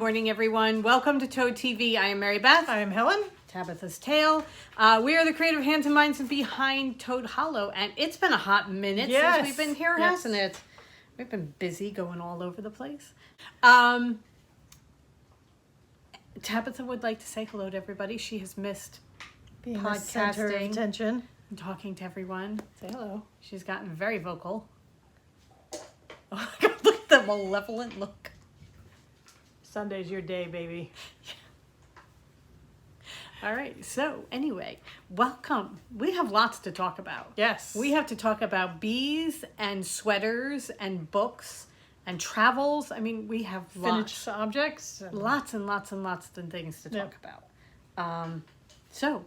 morning, everyone. Welcome to Toad TV. I am Mary Beth. I am Helen. Tabitha's Tale. We are the creative hands and minds behind Toad Hollow, and it's been a hot minute since we've been here, hasn't it? We've been busy going all over the place. Tabitha would like to say hello to everybody. She has missed Being the center of attention. and talking to everyone. Say hello. She's gotten very vocal. Oh my God, look at the malevolent look. Sunday's your day, baby. All right, so anyway, welcome. We have lots to talk about. Yes. We have to talk about bees and sweaters and books and travels. I mean, we have Finished objects. lots and lots of things to talk about. So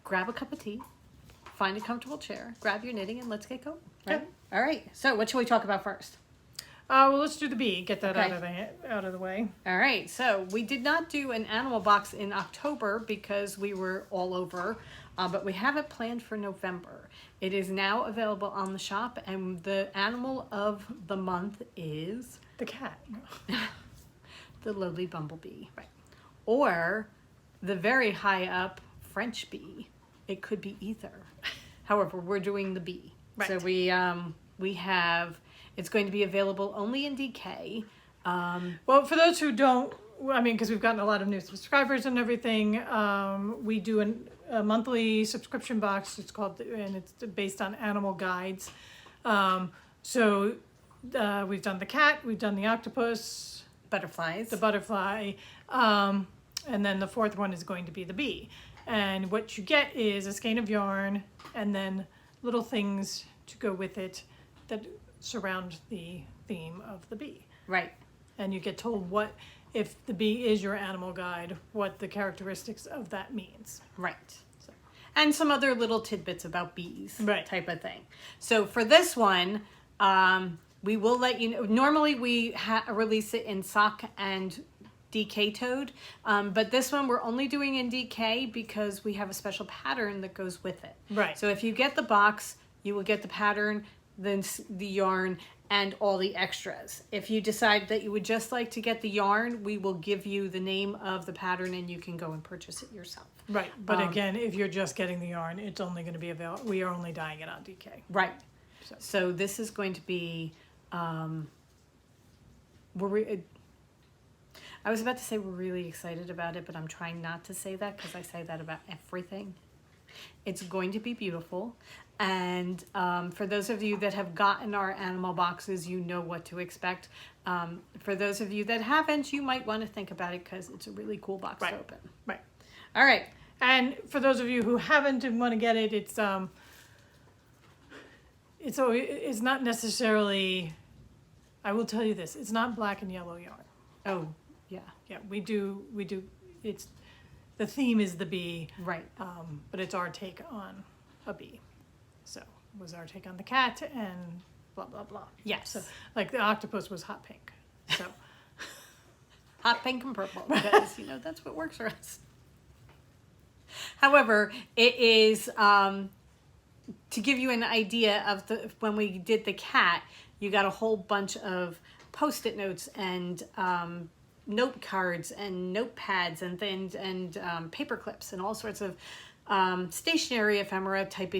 grab a cup of tea, find a comfortable chair, grab your knitting, and let's get going. Right? Yep. All right, so what should we talk about first? Well, let's do the bee. Get that Okay. out of the way. All right, so we did not do an animal box in October because we were all over, but we have it planned for November. It is now available on the shop, and the animal of the month is The cat. the lowly bumblebee, right? Or the very high up French bee. It could be either. However, we're doing the bee. Right. So we have. It's going to be available only in DK. Well, for those who don't, I mean, because we've gotten a lot of new subscribers and everything, we do a monthly subscription box. It's called, and it's based on animal guides. So we've done the cat, we've done the octopus, Butterflies. the butterfly, and then the fourth one is going to be the bee. And what you get is a skein of yarn and then little things to go with it that surround the theme of the bee. Right. And you get told what, if the bee is your animal guide, what the characteristics of that means. Right. So, and some other little tidbits about bees, Right. type of thing. So for this one, we will let you know. Normally we release it in sock and DK Toad, but this one we're only doing in DK because we have a special pattern that goes with it. Right. So if you get the box, you will get the pattern, then the yarn, and all the extras. If you decide that you would just like to get the yarn, we will give you the name of the pattern and you can go and purchase it yourself. Right. But again, if you're just getting the yarn, it's only going to be available. We are only dyeing it on DK. Right. So this is going to be, I was about to say we're really excited about it, but I'm trying not to say that because I say that about everything. It's going to be beautiful. And for those of you that have gotten our animal boxes, you know what to expect. For those of you that haven't, you might want to think about it because it's a really cool box to open. Right. All right. And for those of you who haven't and want to get it, it's not necessarily, I will tell you this, it's not black and yellow yarn. Oh, yeah. Yeah, we do, it's, the theme is the bee. Right. But it's our take on a bee. So it was our take on the cat and blah, blah, blah. Yes. So, like the octopus was hot pink. So Hot pink and purple because, that's what works for us. However, it is, to give you an idea of when we did the cat, you got a whole bunch of Post-it notes and note cards and notepads and things and paper clips and all sorts of stationery ephemera type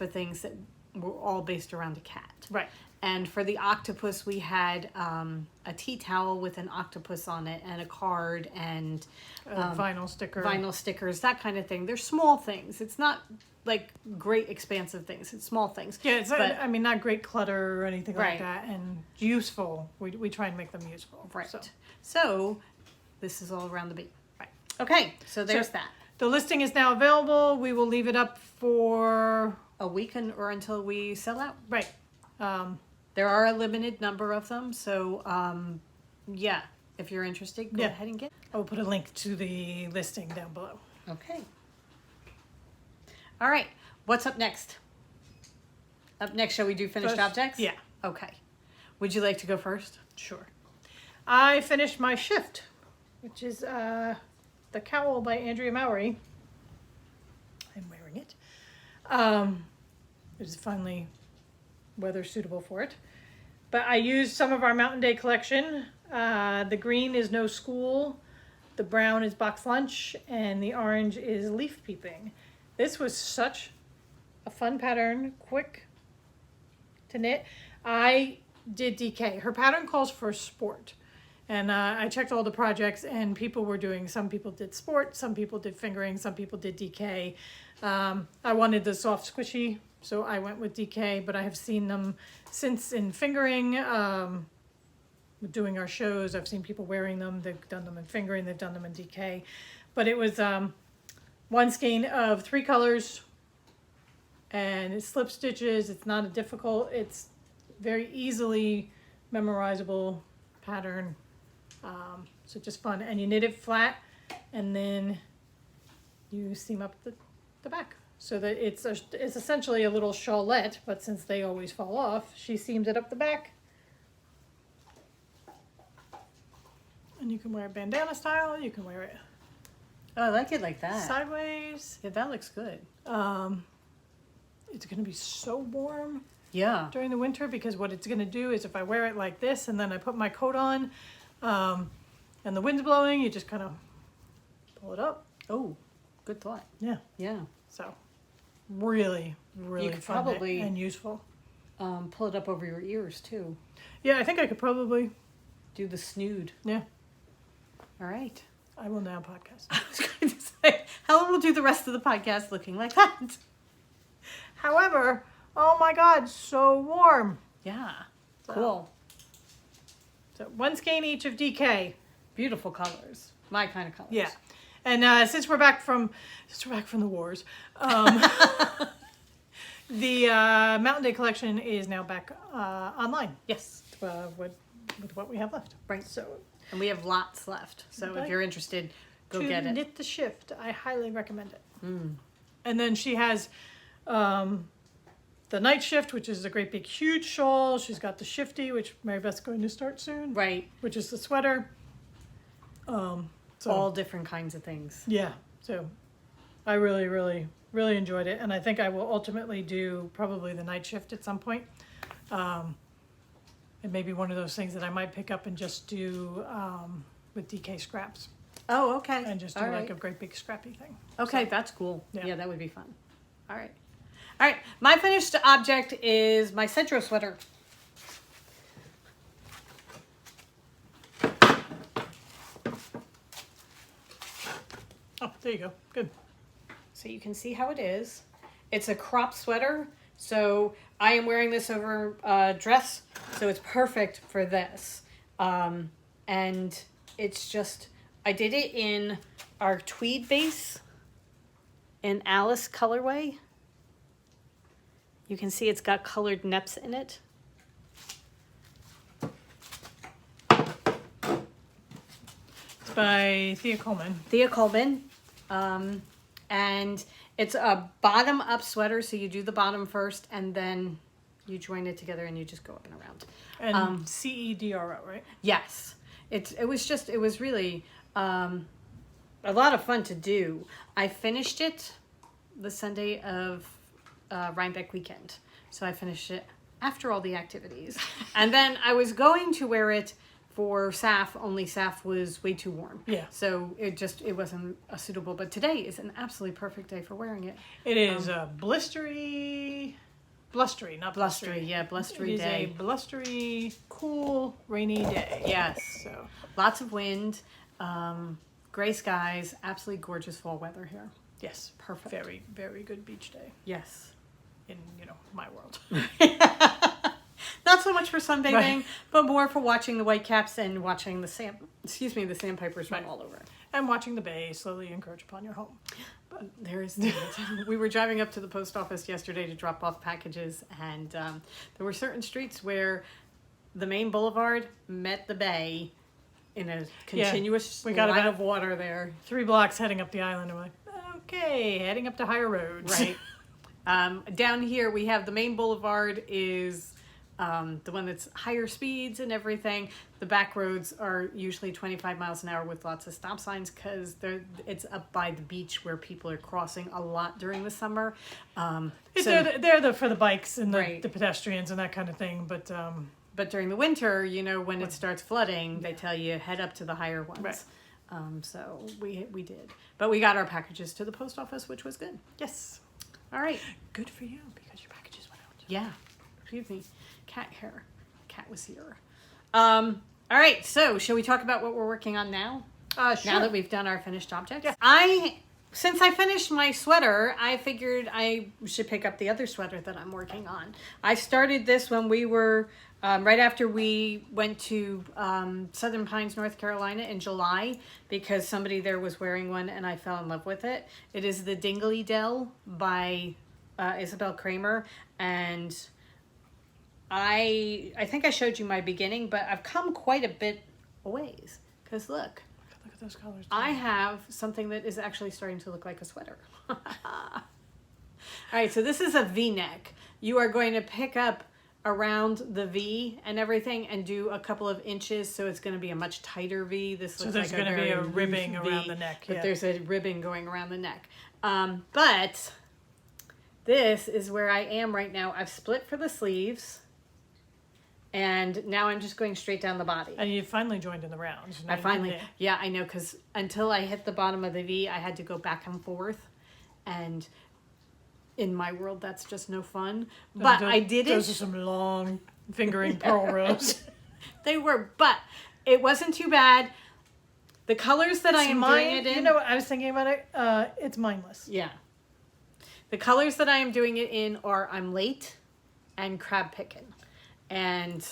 of things that were all based around a cat. right. And for the octopus, we had a tea towel with an octopus on it and a card and Vinyl sticker. vinyl stickers, that kind of thing. They're small things. It's not like great expansive things. It's small things. Yeah, it's But- not great clutter or anything Right. like that, and useful. We try and make them useful. Right. So, So this is all around the bee. Right. Okay, so there's that. the listing is now available. We will leave it up for A week or until we sell out. right. There are a limited number of them, so yeah, if you're interested, go ahead and get. I'll put a link to the listing down below. Okay. All right. What's up next? Up next, shall we do finished First- objects? Yeah. Okay. Would you like to go first? Sure. I finished my shift, which is the cowl by Andrea Mowry. I'm wearing it. It is finally weather suitable for it. But I used some of our Mountain Day collection. The green is No School, the brown is Box Lunch, and the orange is Leaf Peeping. This was such a fun pattern, quick to knit. I did DK. Her pattern calls for sport. And I checked all the projects, and people were doing, some people did sport, some people did fingering, some people did DK. I wanted the soft squishy, so I went with DK, but I have seen them since in fingering, doing our shows. I've seen people wearing them. They've done them in fingering, they've done them in DK. But it was one skein of 3 colors, and it's slip stitches. It's not a difficult, it's very easily memorizable pattern. So just fun, and you knit it flat, and then you seam up the back so that it's essentially a little shawlette, but since they always fall off, she seams it up the back, and you can wear it bandana style. You can wear it I like it like that. sideways. Yeah, that looks good. It's going to be so warm Yeah. during the winter, because what it's going to do is if I wear it like this and then I put my coat on, and the wind's blowing, you just kind of pull it up. Oh, good thought. Yeah. Yeah. So really, really could fun probably- and useful. Pull it up over your ears too. Yeah, I think I could probably, Do the snood. yeah, All right. I will now podcast. I was going to say, Helen will do the rest of the podcast looking like that. However, oh my God, so warm. Yeah. So- Cool. So 1 skein each of DK. Beautiful colors. My kind of colors. Yeah. And since we're back from the wars, the Mountain Day collection is now back online Yes. with what we have left. Right. So And we have lots left. So Okay. if you're interested, go to get it. knit the shift, I highly recommend it. Mm. And then she has the night shift, which is a great big huge shawl. She's got the shifty, which Mary Beth's going to start soon, Right. which is the sweater. So All different kinds of things. yeah, so I really, really, really enjoyed it, and I think I will ultimately do probably the night shift at some point. It may be one of those things that I might pick up and just do with DK scraps, Oh, okay. and just do All like right. a great big scrappy thing. Okay, that's cool. Yeah. Yeah, that would be fun. All right. All right. My finished object is my Cedro sweater. Oh, there you go. Good. So you can see how it is. It's a crop sweater. So I am wearing this over a dress. So it's perfect for this. And it's just, I did it in our tweed base in Alice colorway. You can see it's got colored neps in it. It's by Thea Coleman. Thea Coleman. And it's a bottom up sweater. So you do the bottom first and then you join it together and you just go up and around. And Cedro, right? Yes. It was really a lot of fun to do. I finished it the Sunday of Rhinebeck weekend. So I finished it after all the activities. And then I was going to wear it for SAF, only SAF was way too warm. Yeah. So it wasn't suitable. But today is an absolutely perfect day for wearing it. It is a blustery, not Blustery, yeah, blustery It is day. a blustery, cool, rainy day. Yes. So Lots of wind, gray skies, absolutely gorgeous fall weather here. yes, Perfect. very, very good beach day Yes. in my world. Not so much for sunbathing, Right. but more for watching the whitecaps and watching the sandpipers run Right. all over. And watching the bay slowly encroach upon your home. There is we were driving up to the post office yesterday to drop off packages, and there were certain streets where the main boulevard met the bay in a continuous we got line about- of water there. 3 blocks heading up the island. I'm like, okay, heading up to higher roads. Right. Down here we have the main boulevard is the one that's higher speeds and everything. The back roads are usually 25 miles an hour with lots of stop signs because it's up by the beach where people are crossing a lot during the summer. They're for the bikes and Right. the pedestrians and that kind of thing. But But during the winter, you know, when it starts flooding, they tell you head up to the higher ones. Right. So we did. But we got our packages to the post office, which was good. Yes. All right. Good for you because your packages went out. Yeah. Excuse me. Cat hair. Cat was here. All right. So shall we talk about what we're working on now? Sure. Now that we've done our finished objects? Yeah. Since I finished my sweater, I figured I should pick up the other sweater that I'm working on. I started this when we were, right after we went to Southern Pines, North Carolina in July, because somebody there was wearing one and I fell in love with it. It is the Dingley Dell by Isabel Kramer, and I think I showed you my beginning, but I've come quite a bit a ways, because look. Look at those colors. I have something that is actually starting to look like a sweater. All right, so this is a V-neck. You are going to pick up around the V and everything and do a couple of inches, so it's going to be a much tighter V. This looks there's like going to be a very ribbing loose around V, the neck. but Yeah. there's a ribbing going around the neck. But this is where I am right now. I've split for the sleeves. And now I'm just going straight down the body. And you finally joined in the rounds. I finally, yeah, I know, because until I hit the bottom of the V, I had to go back and forth. And in my world, that's just no fun. But I did it. Those are some long fingering pearl rows. They were, but it wasn't too bad. The colors that I am doing it in. You know what I was thinking about it? It's mindless. Yeah. The colors that I am doing it in are I'm late and crab picking. And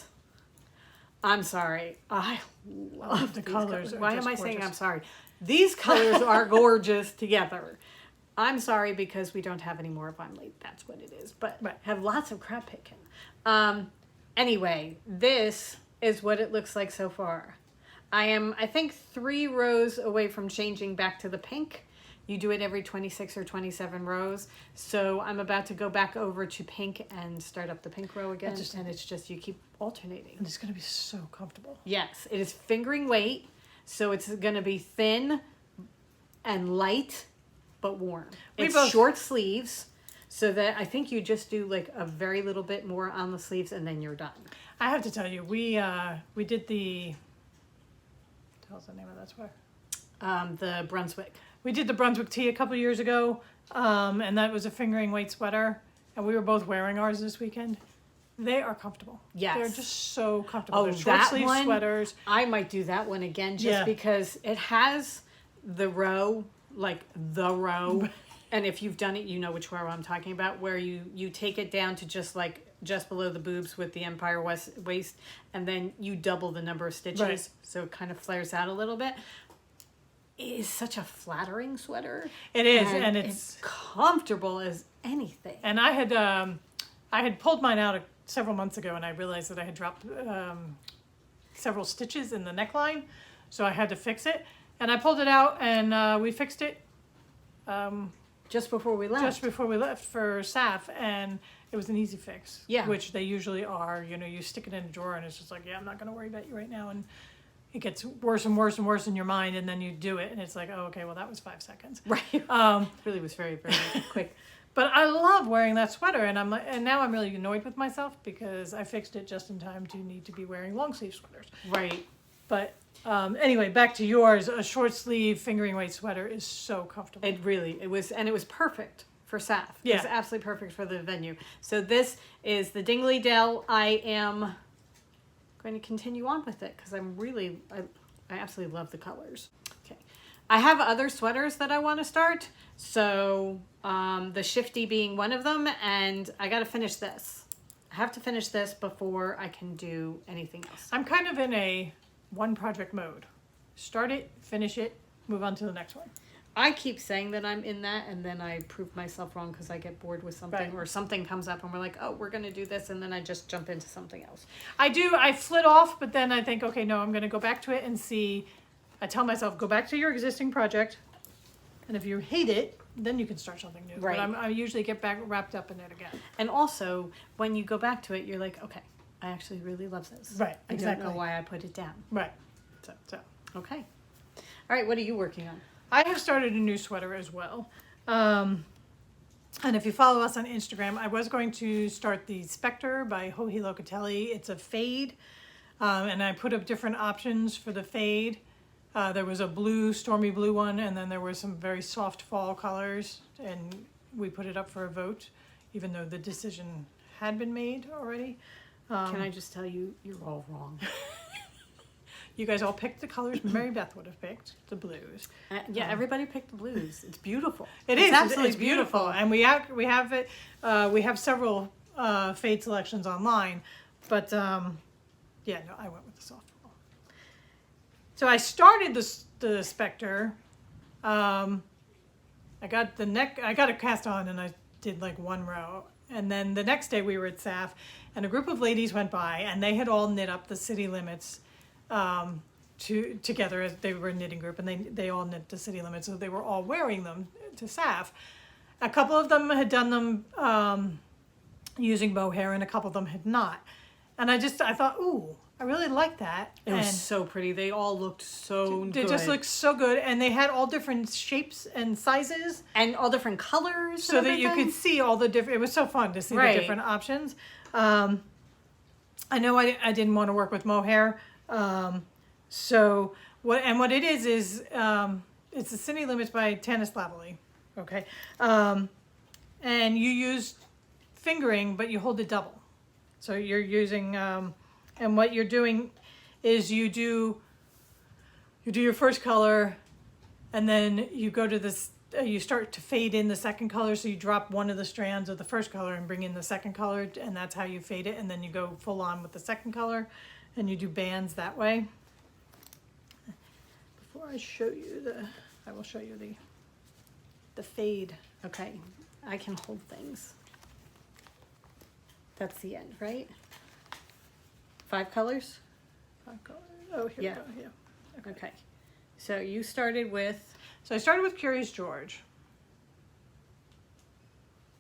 I'm sorry, I love the these colors. Why am just I saying gorgeous. I'm sorry? These colors are gorgeous together. I'm sorry because we don't have any more of I'm late. That's what it is. But Right. have lots of crab picking. Anyway, this is what it looks like so far. I am, I think, 3 rows away from changing back to the pink. You do it every 26 or 27 rows. So I'm about to go back over to pink and start up the pink row again. And it's just, you keep alternating. And it's going to be so comfortable. Yes, it is fingering weight. So it's going to be thin and light, but warm. It's short sleeves. So that I think you just do like a very little bit more on the sleeves and then you're done. I have to tell you, we did the, tell us the name of that sweater. The Brunswick. We did the Brunswick tee a couple years ago, and that was a fingering weight sweater, and we were both wearing ours this weekend. They are comfortable. Yes. They're just so comfortable. Oh, They're short that sleeve one, sweaters. I might do that one again just because it has the row, like the row. And if you've done it, you know which row I'm talking about, where you take it down to just below the boobs with the empire waist, and then you double the number of stitches. Right. So it kind of flares out a little bit. It is such a flattering sweater. It is, and and it's comfortable as anything. And I had pulled mine out several months ago, and I realized that I had dropped several stitches in the neckline, so I had to fix it. And I pulled it out, and we fixed it Just before we left. just before we left for SAF, and it was an easy fix. Yeah. Which they usually are. You know, you stick it in a drawer, and it's just like, yeah, I'm not going to worry about you right now. And it gets worse and worse and worse in your mind, and then you do it, and it's like, oh, okay, well, that was 5 seconds. Right. It really was very, very quick. But I love wearing that sweater, and now I'm really annoyed with myself because I fixed it just in time to need to be wearing long sleeve sweaters. Right. But anyway, back to yours. A short sleeve fingering weight sweater is so comfortable. It was perfect for SAF. It Yeah. was absolutely perfect for the venue. So this is the Dingley Dell. I am going to continue on with it because I absolutely love the colors. Okay. I have other sweaters that I want to start. So the Shifty being one of them, and I got to finish this. I have to finish this before I can do anything else. I'm kind of in a one project mode. Start it, finish it, move on to the next one. I keep saying that I'm in that, and then I prove myself wrong because I get bored with something, Right. or something comes up and we're like, oh, we're going to do this, and then I just jump into something else. I flit off, but then I think, okay, no, I'm going to go back to it and see. I tell myself, go back to your existing project, and if you hate it, then you can start something new. Right. But I usually get back wrapped up in it again. And also, when you go back to it, you're like, okay, I actually really love this. Right, I exactly. don't know why I put it down. Right. So, okay. All right, what are you working on? I have started a new sweater as well. And if you follow us on Instagram, I was going to start the Spectre by Joji Locatelli. It's a fade, and I put up different options for the fade. There was a blue, stormy blue one, and then there were some very soft fall colors, and we put it up for a vote, even though the decision had been made already. Can I just tell you, you're all wrong. You guys all picked the colors Mary Beth would have picked, the blues. Yeah, everybody picked the blues. It's beautiful. It's absolutely it's beautiful. And we have it. We have several fade selections online, but yeah, no, I went with the soft fall. So I started the Spectre. I got the neck. I got it cast on, and I did like one row. And then the next day we were at SAF, and a group of ladies went by, and they had all knit up the city limits together as they were a knitting group, and they all knit the city limits, so they were all wearing them to SAF. A couple of them had done them using mohair, and a couple of them had not. And I thought, ooh, I really like that. It was so pretty. They all looked so good. They just looked so good, and they had all different shapes and sizes. And all different colors. So that you could see all the different, it was so fun to see the different options. I know I didn't want to work with mohair. So what it is it's the City Limits by Tanis Lavalley. Okay. And you use fingering, but you hold it double. So you're using, and what you're doing is you do your first color, and then you go to this, you start to fade in the second color. So you drop one of the strands of the first color and bring in the second color, and that's how you fade it. And then you go full on with the second color, and you do bands that way. Before I show you I will show you the fade. Okay, I can hold things. That's the end, right? 5 colors? 5 colors. Oh, here we go. Yeah. Okay. So you started with... So I started with Curious George,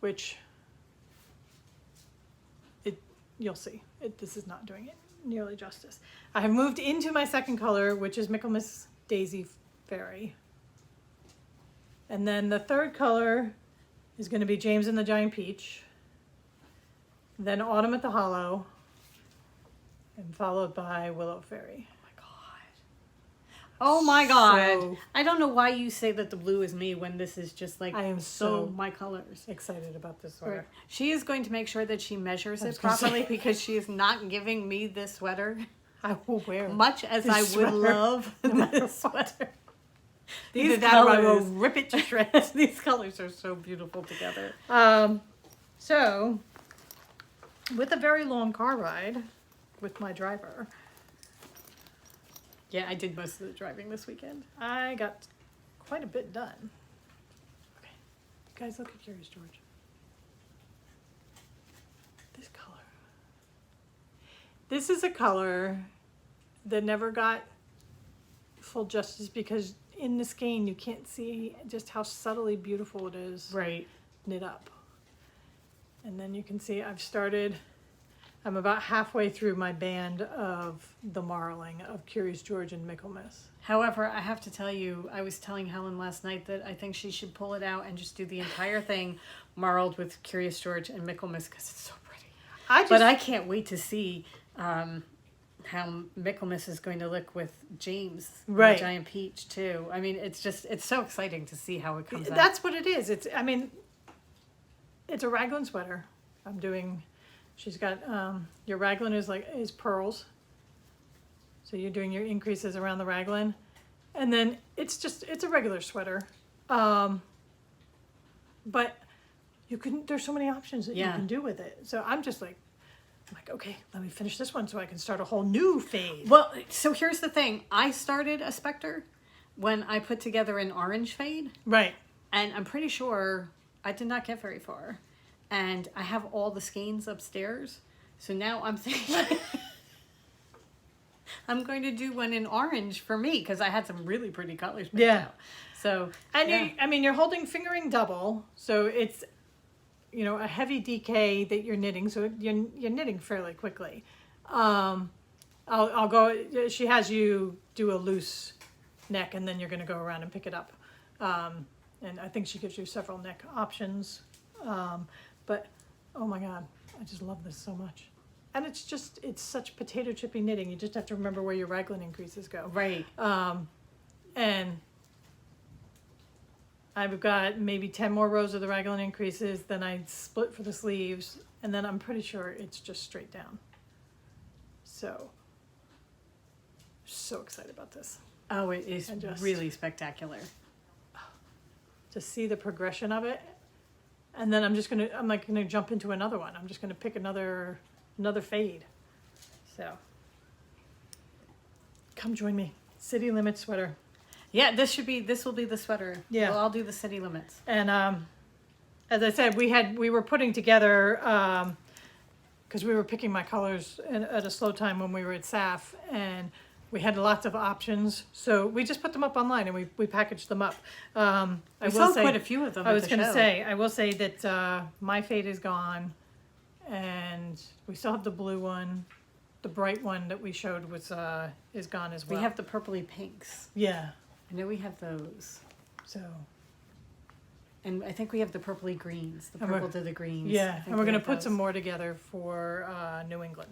which you'll see. This is not doing it nearly justice. I have moved into my second color, which is Michaelmas Daisy Fairy. And then the third color is going to be James and the Giant Peach. Then Autumn at the Hollow. And followed by Willow Fairy. Oh my God. So, I don't know why you say that the blue is me when this is just like I am so my colors. excited about this sweater. She is going to make sure that she measures it properly because she is not giving me this sweater. I will wear much as I would love this sweater. Either that or I will rip it to shreds. These colors are so beautiful together. So, with a very long car ride with my driver, yeah, I did most of the driving this weekend. I got quite a bit done. Okay, guys, look at Curious George. This color. This is a color that never got full justice because in the skein you can't see just how subtly beautiful it is. Right. Knit up. And then you can see I'm about halfway through my band of the marling of Curious George and Michaelmas. However, I have to tell you, I was telling Helen last night that I think she should pull it out and just do the entire thing marled with Curious George and Michaelmas because it's so pretty. But I can't wait to see how Michaelmas is going to look with James, the Giant Peach too. I mean, it's so exciting to see how it comes out. That's what it is. It's a raglan sweater. She's got, your raglan is pearls. So you're doing your increases around the raglan. And then it's a regular sweater. But there's so many options that you can do with it. So I'm like, okay, let me finish this one so I can start a whole new fade. Well, so here's the thing. I started a Spectre when I put together an orange fade. Right. And I'm pretty sure I did not get very far. And I have all the skeins upstairs. So now I'm thinking I'm going to do one in orange for me because I had some really pretty colors picked out. So, and you're holding fingering double. So it's, a heavy DK that you're knitting. So you're knitting fairly quickly. I'll go, she has you do a loose neck and then you're going to go around and pick it up. And I think she gives you several neck options. But oh my God, I just love this so much. And it's such potato chippy knitting. You just have to remember where your raglan increases go. Right. And I've got maybe 10 more rows of the raglan increases, then I split for the sleeves, and then I'm pretty sure it's just straight down. So excited about this. Oh, it is really spectacular. To see the progression of it. And then I'm like gonna jump into another one. I'm just gonna pick another fade. So come join me. City Limits sweater. Yeah, this will be the sweater. Yeah. We'll all do the city limits. And as I said, we were putting together because we were picking my colors at a slow time when we were at SAF, and we had lots of options. So we just put them up online and we packaged them up. I saw quite a few of them. I was going to say, I will say that my fade is gone, and we still have the blue one. The bright one that we showed is gone as well. We have the purpley pinks. Yeah. I know we have those. So. And I think we have the purpley greens, the purple to the greens. Yeah, and we're going to put some more together for New England.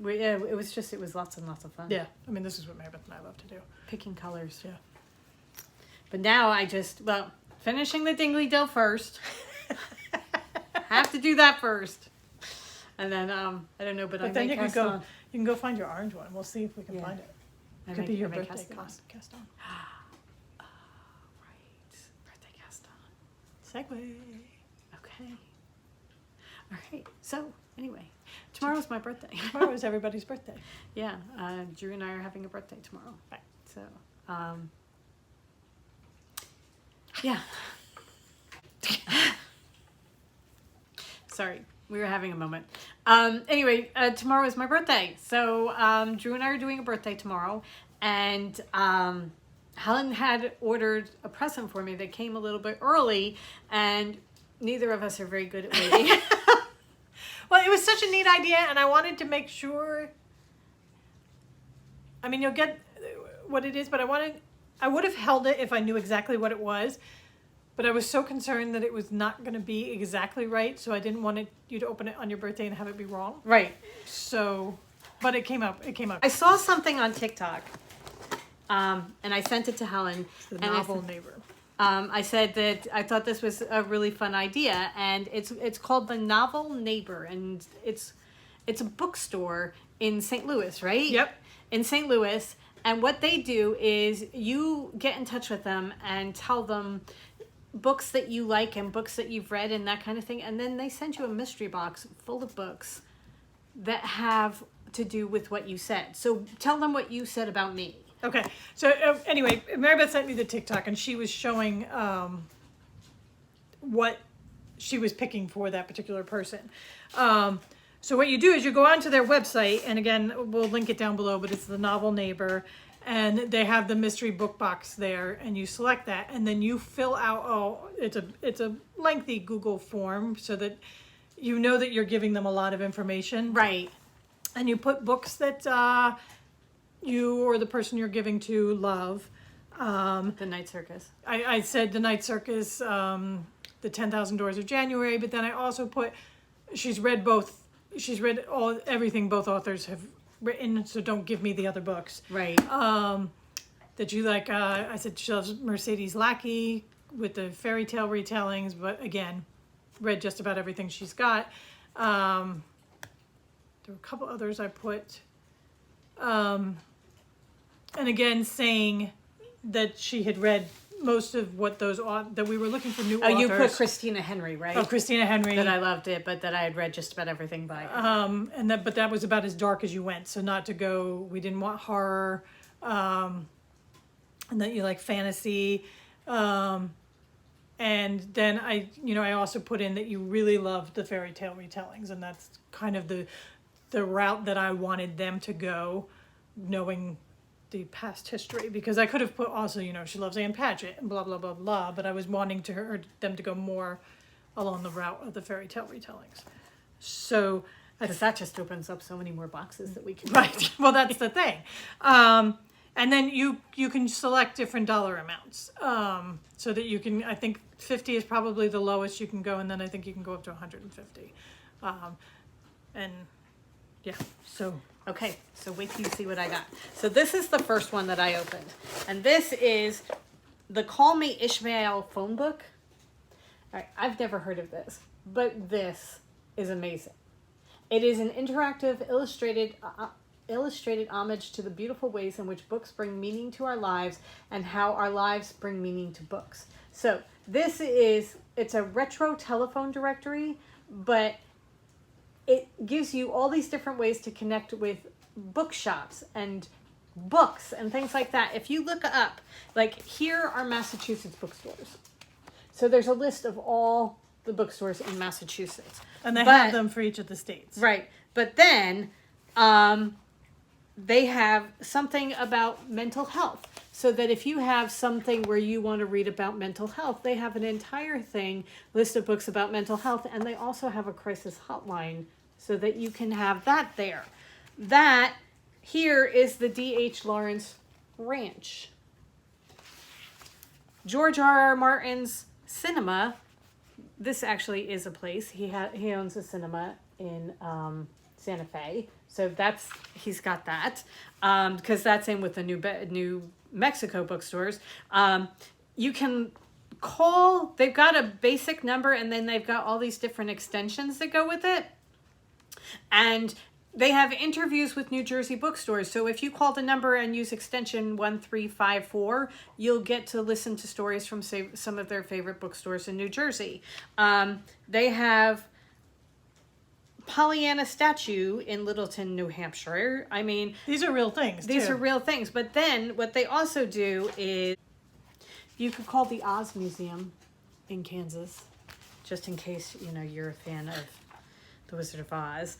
It was lots and lots of fun. Yeah, I mean, this is what Meredith and I love to do. Picking colors. Yeah. But now finishing the Dingley Dell first. Have to do that first. And then, I don't know, but I then may you can cast go, on. you can go find your orange one. We'll see if we can find it. I Could be your may birthday cast on. cast on. Right. Birthday cast on. Segue. Okay. All right. So, anyway, tomorrow's my birthday. Tomorrow is everybody's birthday. Yeah. Drew and I are having a birthday tomorrow. Right. So, yeah. Sorry, we were having a moment. Anyway, tomorrow is my birthday. So Drew and I are doing a birthday tomorrow. And Helen had ordered a present for me that came a little bit early. And neither of us are very good at waiting. Well, it was such a neat idea. And I wanted to make sure. I mean, you'll get what it is. But I would have held it if I knew exactly what it was. But I was so concerned that it was not going to be exactly right, so I didn't want you to open it on your birthday and have it be wrong. Right. So, but it came up. I saw something on TikTok, and I sent it to Helen. It's the novel neighbor. I said that I thought this was a really fun idea, and it's called The Novel Neighbor, and it's a bookstore in St. Louis, right? Yep. In St. Louis, and what they do is you get in touch with them and tell them books that you like and books that you've read and that kind of thing, and then they send you a mystery box full of books that have to do with what you said. So tell them what you said about me. Okay. So anyway, Maribeth sent me the TikTok, and she was showing what she was picking for that particular person. So what you do is you go onto their website, and again, we'll link it down below, but it's The Novel Neighbor. And they have the mystery book box there, and you select that, and then you fill out. It's a lengthy Google form so that you know that you're giving them a lot of information. Right. And you put books that you or the person you're giving to love. The Night Circus. I said The Night Circus, The 10,000 Doors of January, but then I also put she's read everything both authors have written, so don't give me the other books. Right. That you like, I said she loves Mercedes Lackey with the fairy tale retellings, but again, read just about everything she's got. There were a couple others I put. And again, saying that she had read most of what that we were looking for new authors. Oh, you put Christina Henry, right? Oh, Christina Henry. That I loved it, but that I had read just about everything by her. But that was about as dark as you went. So not to go, we didn't want horror, and that you like fantasy. And then I also put in that you really loved the fairy tale retellings, and that's kind of the route that I wanted them to go, knowing the past history, because I could have put also, she loves Anne Patchett and blah, blah, blah, blah, but I was wanting them to go more along the route of the fairy tale retellings. So, because that just opens up so many more boxes that we can right. Well, that's the thing. And then you can select different dollar amounts, so that you can, I think 50 is probably the lowest you can go, and then I think you can go up to 150. And yeah, so. Okay, so wait till you see what I got. So this is the first one that I opened. And this is the Call Me Ishmael phone book. All right, I've never heard of this, but this is amazing. It is an interactive illustrated homage to the beautiful ways in which books bring meaning to our lives and how our lives bring meaning to books. So it's a retro telephone directory, but it gives you all these different ways to connect with bookshops and books and things like that. If you look up, like here are Massachusetts bookstores. So there's a list of all the bookstores in Massachusetts. And they have them for each of the states. Right. But then they have something about mental health. So that if you have something where you want to read about mental health, they have an entire list of books about mental health. And they also have a crisis hotline so that you can have that there. That here is the D.H. Lawrence Ranch. George R.R. Martin's cinema. This actually is a place. He owns a cinema in Santa Fe. So he's got that. Because that's in with the New Mexico bookstores. You can call, they've got a basic number and then they've got all these different extensions that go with it. And they have interviews with New Jersey bookstores. So if you call the number and use extension 1354, you'll get to listen to stories from some of their favorite bookstores in New Jersey. They have Pollyanna statue in Littleton, New Hampshire. I mean, these are real things. These are real things. But then what they also do is you could call the Oz Museum in Kansas, just in case, you're a fan of The Wizard of Oz.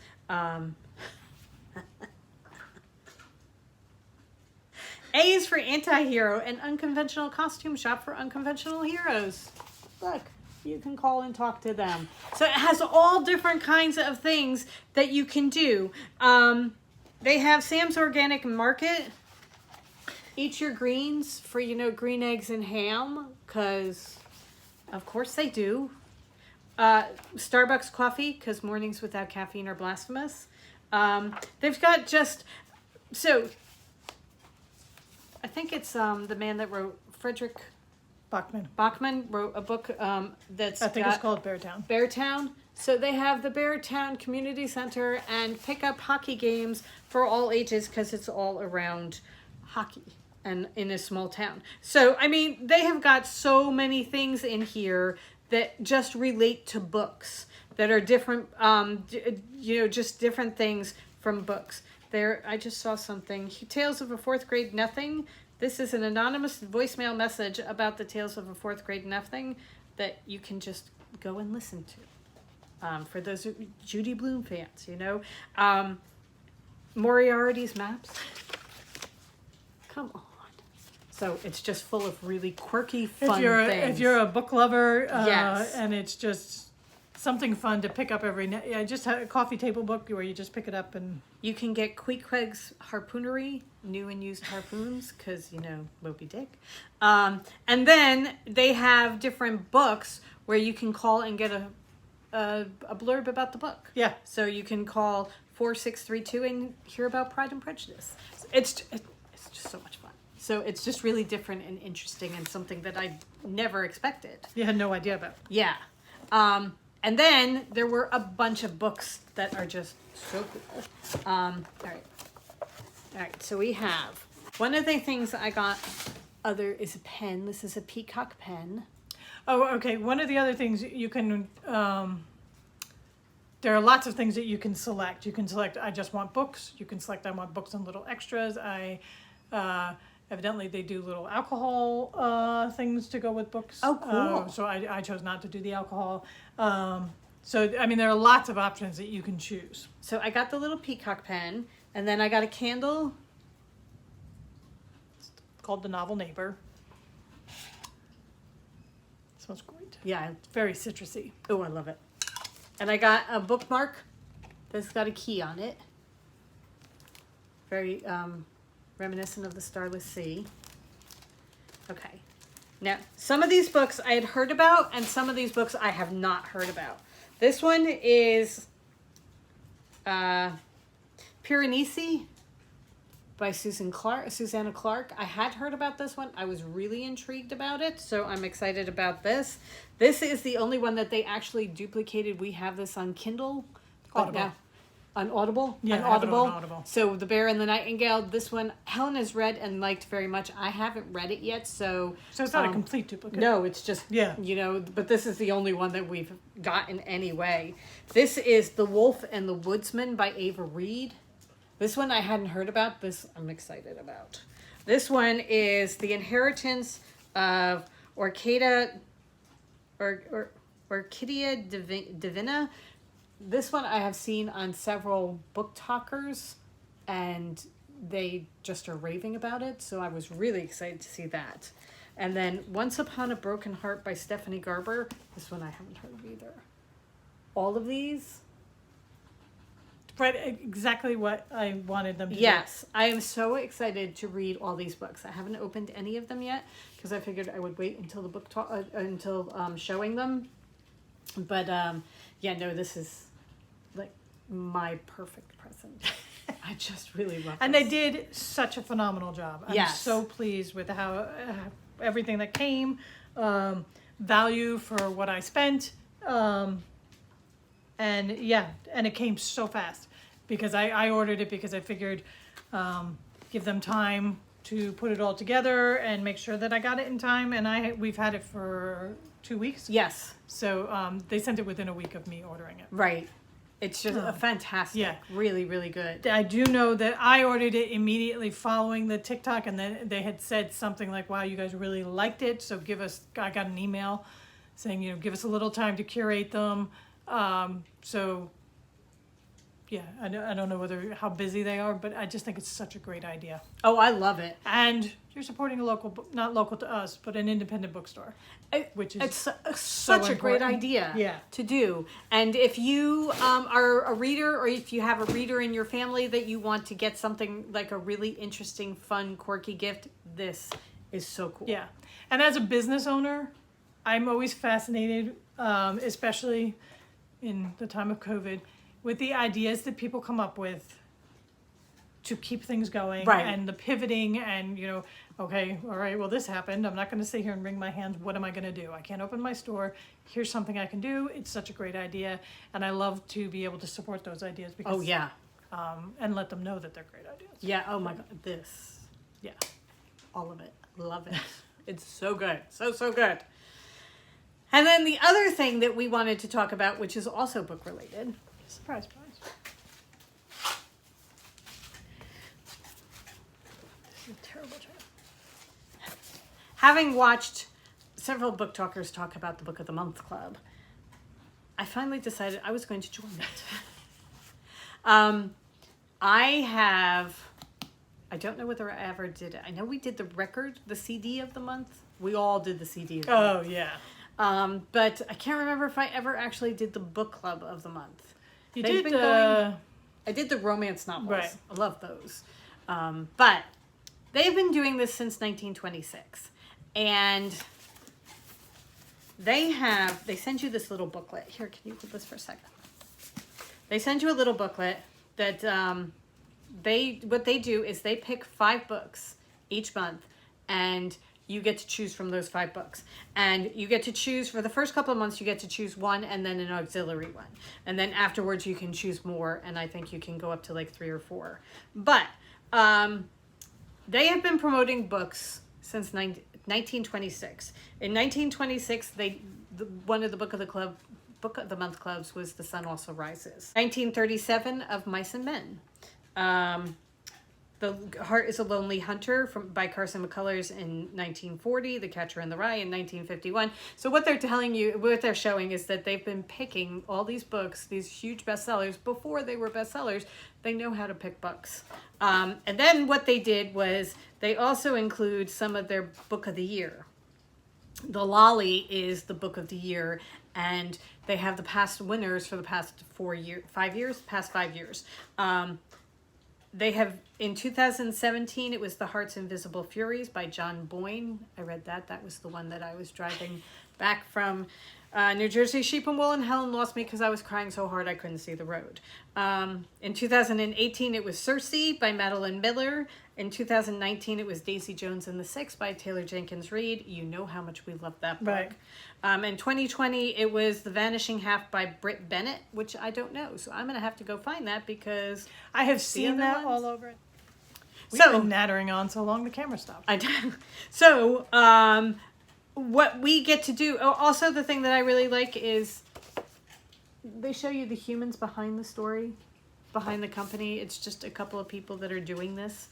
A is for anti-hero, an unconventional costume shop for unconventional heroes. Look, you can call and talk to them. So it has all different kinds of things that you can do. They have Sam's Organic Market. Eat your greens for, green eggs and ham, because of course they do. Starbucks coffee, because mornings without caffeine are blasphemous. They've got I think it's the man that wrote Frederick Bachman wrote a book it's called Beartown. Beartown. So they have the Beartown Community Center and pick up hockey games for all ages because it's all around hockey and in a small town. So, I mean, they have got so many things in here that just relate to books that are different, just different things from books. I just saw something. Tales of a Fourth Grade Nothing. This is an anonymous voicemail message about the Tales of a Fourth Grade Nothing that you can just go and listen to. For those Judy Blume fans, Moriarty's Maps. Come on. So it's just full of really quirky, fun things. If you're a book lover, yes. And it's just something fun to pick up every night. Yeah, just a coffee table book where you just pick it up and... You can get Queequeg's Harpoonery, new and used harpoons, because, Moby Dick. And then they have different books where you can call and get a blurb about the book. Yeah. So you can call 4632 and hear about Pride and Prejudice. It's just so much fun. So it's just really different and interesting and something that I never expected. You had no idea about. Yeah. And then there were a bunch of books that are just so cool. All right. So we have one of the things I got is a pen. This is a peacock pen. Oh, okay. One of the other things you can, there are lots of things that you can select. You can select, I just want books. You can select, I want books and little extras. Evidently they do little alcohol things to go with books. Oh, cool. So I chose not to do the alcohol. So, I mean, there are lots of options that you can choose. So I got the little peacock pen, and then I got a candle. It's called The Novel Neighbor. It smells great. Yeah. It's very citrusy. Oh, I love it. And I got a bookmark that's got a key on it. Very Reminiscent of the Starless Sea. Okay. Now, some of these books I had heard about, and some of these books I have not heard about. This one is Piranesi by Susanna Clark. I had heard about this one. I was really intrigued about it, so I'm excited about this. This is the only one that they actually duplicated. We have this on Kindle. Audible. Now, on Audible? Yeah, on I have it Audible. on Audible. So The Bear and the Nightingale, this one Helen has read and liked very much. I haven't read it yet, so... So it's not a complete duplicate. No, it's just, Yeah. you know, but this is the only one that we've gotten anyway. This is The Wolf and the Woodsman by Ava Reed. This one I hadn't heard about. This I'm excited about. This one is The Inheritance of Orchidia Divina. This one I have seen on several book talkers, and they just are raving about it, so I was really excited to see that. And then Once Upon a Broken Heart by Stephanie Garber. This one I haven't heard of either. All of these? Right, exactly what I wanted them to do. Yes, I am so excited to read all these books. I haven't opened any of them yet because I figured I would wait until the book showing them. But yeah, no, this is like my perfect present. I just really love it. And they did such a phenomenal job. I'm Yes. so pleased with how everything that came, value for what I spent, and yeah, and it came so fast because I ordered it because I figured give them time to put it all together and make sure that I got it in time. And we've had it for 2 weeks. Yes, So they sent it within a week of me ordering it. right. It's just a fantastic, Yeah. really, really good. I do know that I ordered it immediately following the TikTok, and then they had said something like, wow, you guys really liked it, so I got an email saying, give us a little time to curate them. So yeah, I don't know how busy they are, but I just think it's such a great idea. Oh, I love it. And you're supporting a local, not local to us, but an independent bookstore. Which is It's such a great important. idea Yeah. to do. And if you are a reader, or if you have a reader in your family that you want to get something like a really interesting, fun, quirky gift, this is so cool. Yeah. And as a business owner, I'm always fascinated, especially in the time of COVID, with the ideas that people come up with to keep things going. Right. And the pivoting and, okay, all right, well, this happened. I'm not going to sit here and wring my hands. What am I going to do? I can't open my store. Here's something I can do. It's such a great idea. And I love to be able to support those ideas because, Oh, yeah. and let them know that they're great ideas. Yeah. Oh, my God. This. Yeah. All of it. Love it. It's so good. So, so good. And then the other thing that we wanted to talk about, which is also book related. Surprise. This is a terrible job. Having watched several book talkers talk about the Book of the Month Club, I finally decided I was going to join it. I don't know whether I ever did it. I know we did the CD of the month. We all did the CD of the month. Oh, yeah. But I can't remember if I ever actually did the book club of the month. You They've did been going- I did the romance novels. Right. I love those. But they've been doing this since 1926. And they send you this little booklet. Here, can you hold this for a second? They send you a little booklet that what they do is they pick 5 books each month, and you get to choose from those 5 books. And you get to choose, for the first couple of months, you get to choose one and then an auxiliary one. And then afterwards you can choose more, and I think you can go up to like 3 or 4. But they have been promoting books since 1926. In 1926, one of the Book of the Month clubs was The Sun Also Rises. 1937, Of Mice and Men. The Heart is a Lonely Hunter by Carson McCullers in 1940, The Catcher in the Rye in 1951. So what they're showing is that they've been picking all these books, these huge bestsellers, before they were bestsellers. They know how to pick books. And then what they did was they also include some of their Book of the Year. The Lolly is the Book of the Year, and they have the past winners for the past 5 years. They have, in 2017, it was The Heart's Invisible Furies by John Boyne. I read that. That was the one that I was driving back from New Jersey. Sheep and Wool, and Helen lost me because I was crying so hard I couldn't see the road. In 2018, it was Circe by Madeline Miller. In 2019, it was Daisy Jones and the Six by Taylor Jenkins Reid. You know how much we love that book. Right. In 2020, it was The Vanishing Half by Britt Bennett, which I don't know. So I'm going to have to go find that because I have seen that ones? all over it. We've So- been nattering on so long the camera stopped. I do. So, what we get to do, also the thing that I really like is they show you the humans behind the story, behind the company. It's just a couple of people that are doing this.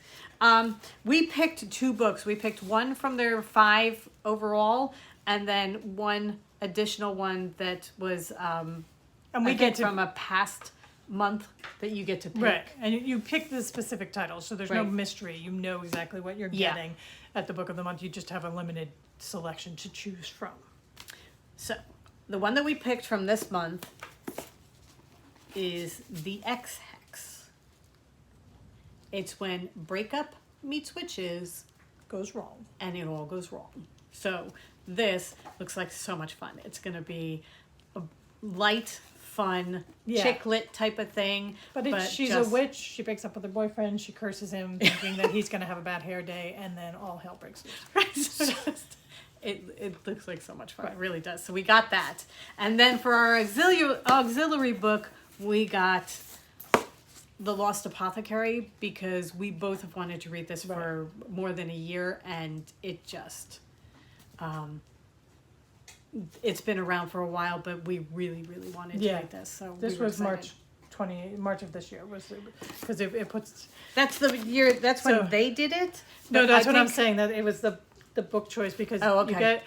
We picked 2 books. We picked one from their 5 overall, and then one additional one that was And we I get think to from a past month that you get to pick. right, and you pick the specific title, so there's no Right. mystery. You know exactly what you're Yeah. getting at the book of the month. You just have a limited selection to choose from. So, the one that we picked from this month is The X-Hex. It's when breakup meets witches Goes wrong. and it all goes wrong. So, this looks like so much fun. It's going to be a light, fun, Yeah. chick lit type of thing. But, she's just- a witch. She breaks up with her boyfriend. She curses him, thinking that he's going to have a bad hair day, and then all hell breaks loose. It looks like so much fun. It really does. So we got that. And then for our auxiliary book, we got The Lost Apothecary, because we both have wanted to read this for more than a year, and it just it's been around for a while, but we really, really wanted to read this. So This we were was excited. March of this year was because it puts. That's the year. That's when So- they did it. No, But that's I what I'm think- saying. That it was the book choice because Oh, okay. you get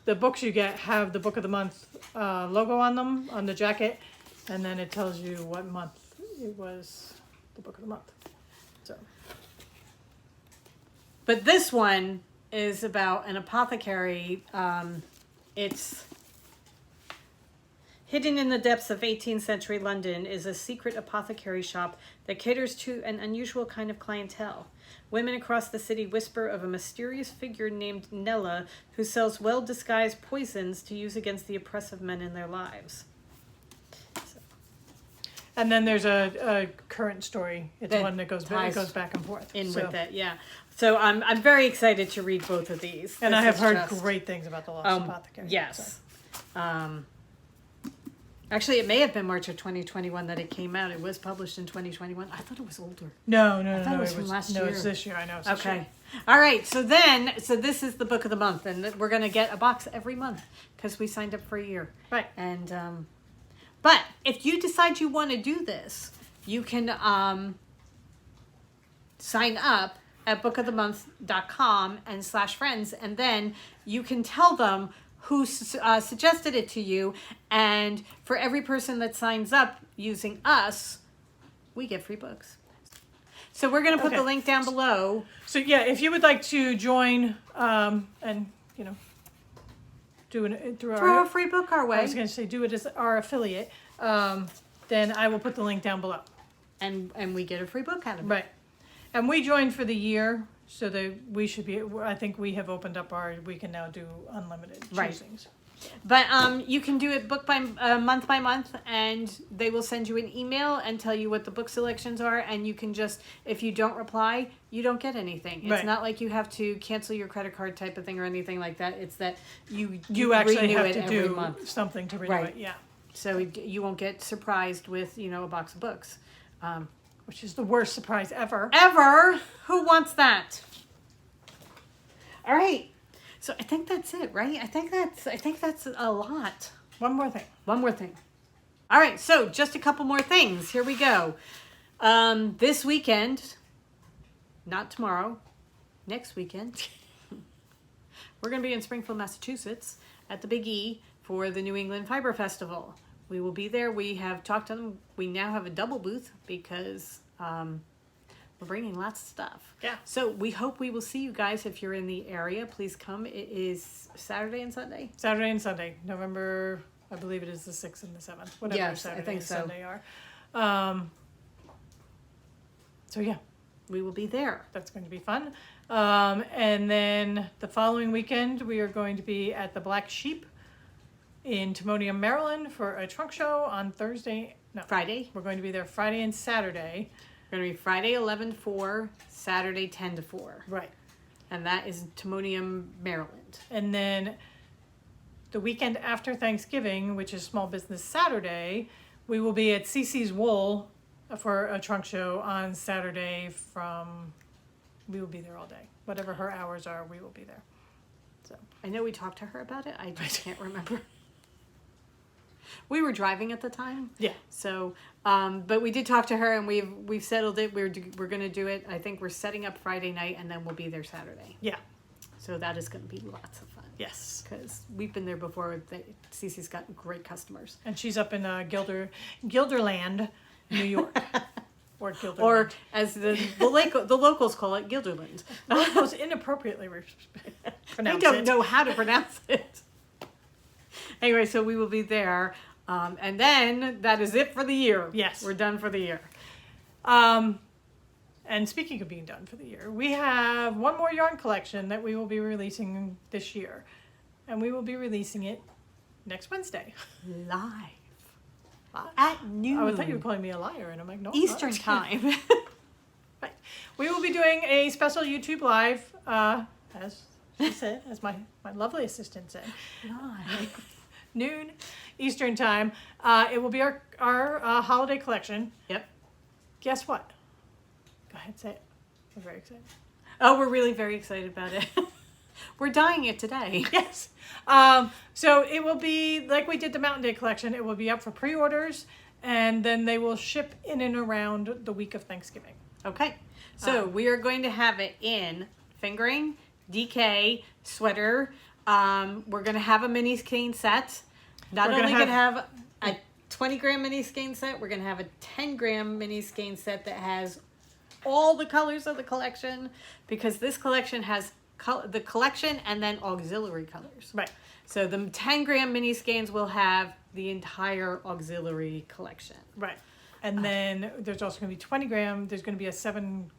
the books you get have the book of the month logo on them on the jacket, and then it tells you what month it was the book of the month. So But this one is about an apothecary. It's hidden in the depths of 18th century London is a secret apothecary shop that caters to an unusual kind of clientele. Women across the city whisper of a mysterious figure named Nella who sells well-disguised poisons to use against the oppressive men in their lives. and then there's a current story. It's That one that goes ties back and forth In So- with it, yeah. So I'm very excited to read both of these. And This I have is heard just- great things about the Lost Apothecary. Yes. Actually, it may have been March of 2021 that it came out. It was published in 2021. I thought it was older. No, thought it was from last No, year. it's this year. I know. It's this Okay. year. All right. So this is the book of the month, and we're going to get a box every month because we signed up for a year. Right. And, but if you decide you want to do this, you can sign up at bookofthemonth.com and /friends, and then you can tell them who suggested it to you, and for every person that signs up using us, we get free books. So we're going to put the Okay. link down below. So yeah, if you would like to join and do it through Throw our a free book our I way, was going to say do it as our affiliate, then I will put the link down below. and we get a free book out of it. Right. And we joined for the year, so that we should be, I think we have opened up we can now do unlimited Right. choosings. But you can do it book by month by month, and they will send you an email and tell you what the book selections are, and you can just, if you don't reply, you don't get anything. It's Right. not like you have to cancel your credit card type of thing or anything like that. It's that you actually renew have it to every do month. something to renew Right. it, yeah. So you won't get surprised with, a box of books. Which is the worst surprise ever. Ever! Who wants that? All right. So I think that's it, right? I think that's a lot. One more thing. One more thing. All right, so just a couple more things. Here we go. This weekend, not tomorrow, next weekend, we're going to be in Springfield, Massachusetts at the Big E for the New England Fiber Festival. We will be there. We have talked to them. We now have a double booth because we're bringing lots of stuff. Yeah. So we hope we will see you guys if you're in the area. Please come. It is Saturday and Sunday. Saturday and Sunday, November, I believe it is the 6th and the 7th, whatever Yes, I Saturday think and so. Sunday are. So yeah, we will be there. That's going to be fun. And then the following weekend, we are going to be at the Black Sheep in Timonium, Maryland for a trunk show on Friday. We're going to be there Friday and Saturday. We're going to be Friday 11 to 4, Saturday 10 to 4. Right. And that is Timonium, Maryland. And then the weekend after Thanksgiving, which is Small Business Saturday, we will be at Cece's Wool for a trunk show on Saturday we will be there all day. Whatever her hours are, we will be there. So I know we talked to her about it. I just can't remember. We were driving at the time. Yeah. So, but we did talk to her, and we've settled it. We're going to do it. I think we're setting up Friday night, and then we'll be there Saturday. Yeah. So that is going to be lots of fun. Yes. Because we've been there before. Cece's got great customers. And she's up in Gilderland, New York. Or Gilderland. Or as the locals call it, Gilderland. Locals inappropriately pronounce I don't know how to pronounce it. Anyway, so we will be there. And then that is it for the year. Yes. We're done for the year. And speaking of being done for the year, we have one more yarn collection that we will be releasing this year. And we will be releasing it next Wednesday. Live. At noon. I thought you were calling me a liar, and I'm like, no. Eastern time. Right. We will be doing a special YouTube Live, as she said, as my lovely assistant said. Live. Noon Eastern time. It will be our holiday collection. Yep. Guess what? Go ahead, say it. We're very excited. Oh, we're really very excited about it. We're dyeing it today. Yes. So it will be, like we did the Mountain Day collection, it will be up for pre-orders, and then they will ship in and around the week of Thanksgiving. Okay. So we are going to have it in fingering, DK, sweater. We're going to have a mini skein set. Not only going to have a 20-gram mini skein set, we're going to have a 10-gram mini skein set that has all the colors of the collection, because this collection has the collection and then auxiliary colors. Right. So the 10-gram mini skeins will have the entire auxiliary collection. Right. And then there's also going to be 20-gram. There's going to be a seven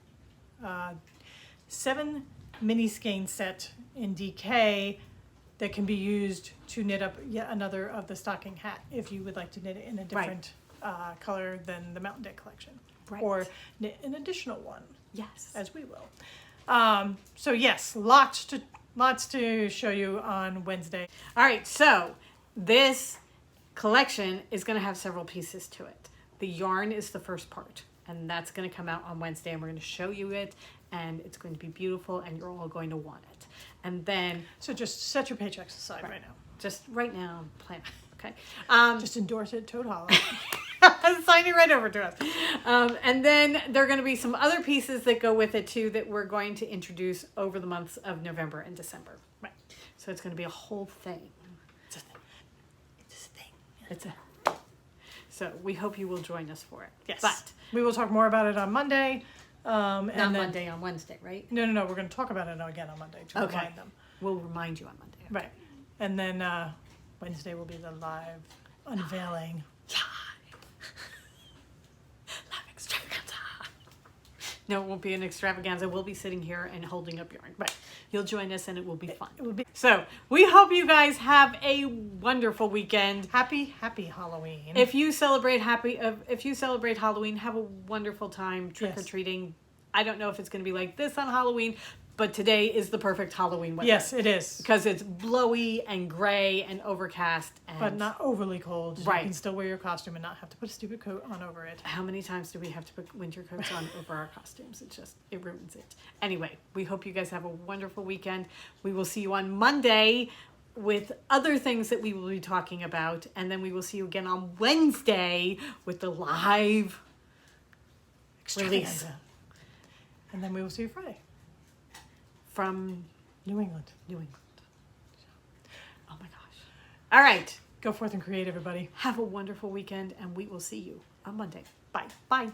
mini skein set in DK that can be used to knit up yet another of the stocking hat if you would like to knit it in a different color than the Mountain Day collection. Right. Or knit an additional one. Yes. As we will. So yes, lots to show you on Wednesday. All right, so this collection is going to have several pieces to it. The yarn is the first part, and that's going to come out on Wednesday, and we're going to show you it, and it's going to be beautiful, and you're all going to want it. And then... So just set your paychecks aside right now. Just right now, plan it, okay? Just endorse it, Toad Hollow. Sign it right over to us. And then there are going to be some other pieces that go with it too that we're going to introduce over the months of November and December. Right. So it's going to be a whole thing. It's a thing. It's a thing. So we hope you will join us for it. Yes. But we will talk more about it on Monday. Monday, on Wednesday, right? No. We're going to talk about it again on Monday to remind them. We'll remind you on Monday. Okay. Right. And then Wednesday will be the live unveiling. No, it won't be an extravaganza. We'll be sitting here and holding up yarn. But you'll join us and it will be fun. It will be. So we hope you guys have a wonderful weekend. Happy Halloween. If you celebrate Halloween, have a wonderful time trick-or-treating. I don't know if it's going to be like this on Halloween, but today is the perfect Halloween weather. Yes, it is. Because it's blowy and gray and overcast. But not overly cold. Right. You can still wear your costume and not have to put a stupid coat on over it. How many times do we have to put winter coats on over our costumes? It ruins it. Anyway, we hope you guys have a wonderful weekend. We will see you on Monday with other things that we will be talking about. And then we will see you again on Wednesday with the live release. And then we will see you Friday. From New England. Oh my gosh. All right. Go forth and create, everybody. Have a wonderful weekend, and we will see you on Monday. Bye. Bye.